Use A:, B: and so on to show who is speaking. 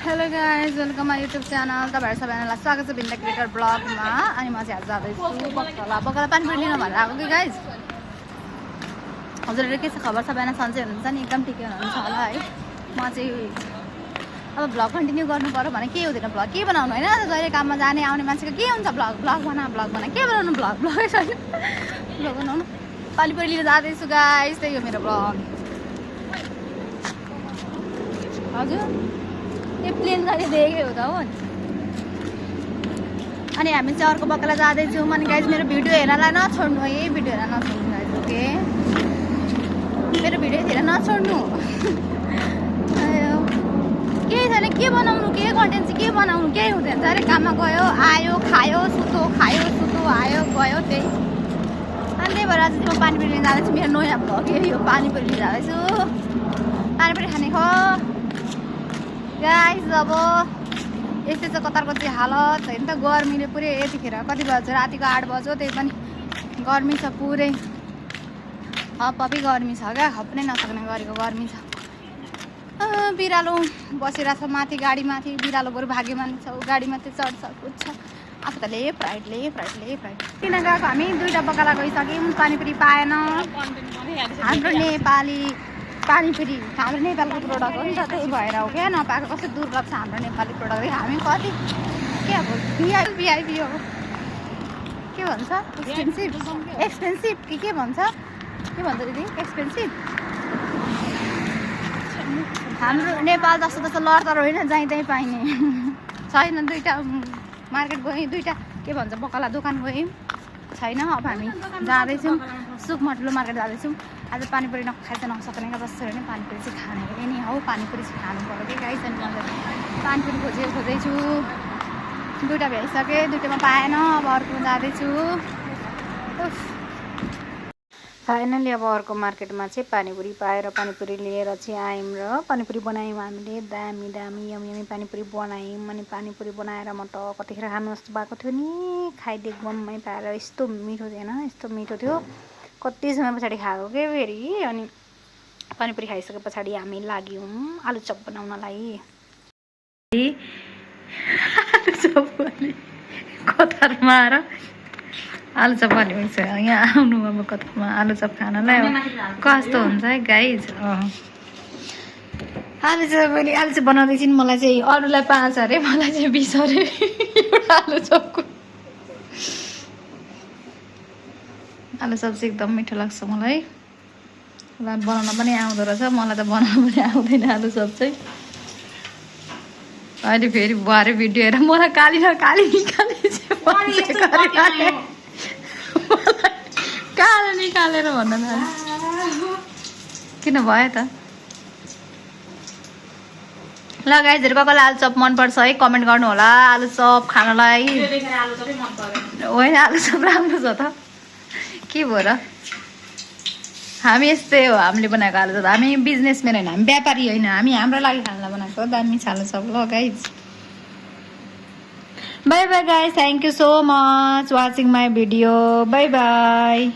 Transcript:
A: Hello guys welcome my YouTube channel. तपाईँहरू सबैजनालाई स्वागत छ भिन्दा क्रिएटर ब्लगमा। अनि म चाहिँ आज जाँदैछु बक्कला पानी लिन भनेर आएको कि गाइज। हजुरहरू के छ खबर? सबैजना सन्चै हुनुहुन्छ नि? एकदम ठिकै हुनुहुन्छ होला है। म चाहिँ अब ब्लग कन्टिन्यू गर्नु पऱ्यो भने के हुँदैन, ब्लग के बनाउनु होइन। जहिले काममा जाने आउने मान्छेको के हुन्छ, ब्लग बना के बनाउनु, ब्लगै छैन। ब्लग बनाउनु पानी लिन जाँदैछु गाइज, त्यही हो मेरो ब्लग। हजुर त्यो प्लेन गाडी देखेको हो त हो। अनि हामी चाहिँ अर्को बक्कला जाँदैछौँ। अनि गाइज मेरो भिडियो हेर्नलाई नछोड्नु है, भिडियो हेर्न नछोड्नु गाइज, ओके? मेरो भिडियो हेरेर नछोड्नु। केही छैन, के बनाउनु, के कन्टेन्ट चाहिँ के बनाउनु, केही हुँदैन। अरे काममा गयो आयो खायो सुतो आयो गयो त्यही। अनि त्यही भएर चाहिँ म पानीपुरी लिन जाँदैछु। मेरो नयाँ भ्लग यही हो, पानीपुरी लिन जाँदैछु। पानीपुरी खाने खो गाइस। अब यस्तै छ कतारको चाहिँ हालत होइन त। गर्मीले पुरै यतिखेर कति बज्यो, रातिको 8 बज्यो, त्यही पनि गर्मी छ पुरै। हपहपी गर्मी छ क्या, खप्नै नसक्ने गरेको गर्मी छ। बिरालो बसिरहेको छ माथि गाडीमाथि। बिरालो बरु भाग्यमानी छ, गाडीमाथि चढ्छ कुद्छ। आफू त लेफ्ट राइट किन गएको हामी 2टा बक्कला गइसक्यौँ, पानीपुरी पाएन। हाम्रो नेपाली पानीपुरी हाम्रो नेपालको प्रोडक्ट हो नि त, त्यही भएर हो क्या। नपाएको कस्तो दुर्लभ छ हाम्रो नेपाली प्रोडक्ट। हामी कति के अब भिआइपी हो, के भन्छ एक्सपेन्सिभ के भन्छ दिदी? एक्सपेन्सिभ। हाम्रो नेपाल जस्तो लडतर होइन, जहीँ त्यहीँ पाइने छैन। 2टा मार्केट गयौँ, 2टा के भन्छ बक्कला दोकान गयौँ, छैन। अब हामी जाँदैछौँ सुकमटलो मार्केट जाँदैछौँ। आज पानीपुरी नखाइ चाहिँ नसक्ने क्या, जसरी नै पानीपुरी चाहिँ खाने नि हौ। पानीपुरी चाहिँ खानु पऱ्यो कि गाइस। अनि म पानीपुरी खोज्दैछु। 2टा भ्याइसकेँ, 2टामा पाएन। अब अर्को जाँदैछु। फाइनली अब अर्को मार्केटमा चाहिँ पानीपुरी पाएर पानीपुरी लिएर चाहिँ आयौँ र पानीपुरी बनायौँ हामीले। दामी यमी पानीपुरी बनायौँ। अनि पानीपुरी बनाएर म त कतिखेर खानु जस्तो भएको थियो नि, खाइदिएको बममै पाएर। यस्तो मिठो थिएन, यस्तो मिठो थियो। कति समय पछाडि खाएको के फेरि। अनि पानीपुरी खाइसके पछाडि हामी लाग्यौँ आलुचप बनाउनलाई। कतारमा आएर आलुचप भनेको यहाँ आउनु अब कतारमा आलुचप खानलाई कस्तो हुन्छ है गाइज। आलुचप बनाउँदैछन्। मलाई चाहिँ अरूलाई 5 अरे, मलाई चाहिँ 20 अरे एउटा आलुचपको। आलुचप चाहिँ एकदम मिठो लाग्छ मलाई। बनाउन पनि आउँदो रहेछ, मलाई त बनाउन पनि आउँदैन आलुचप चाहिँ। अहिले फेरि भरे भिडियो हेरेर मलाई काली निकाले कालो निकालेर भन्न थाल्यो। किन भयो त? ल गाइजहरू कसलाई आलुचप मनपर्छ है कमेन्ट गर्नु होला। आलुचप खानलाई होइन, आलुचप राम्रो छ त, के भयो र? हामी यस्तै हो, हामीले बनाएको आलुचप। हामी बिजनेसम्यान होइन, हामी व्यापारी होइन, हामी हाम्रो लागि खानलाई बनाएको दामी छ आलुचप। ल guys by by guys, thank you so much watching my video. By by.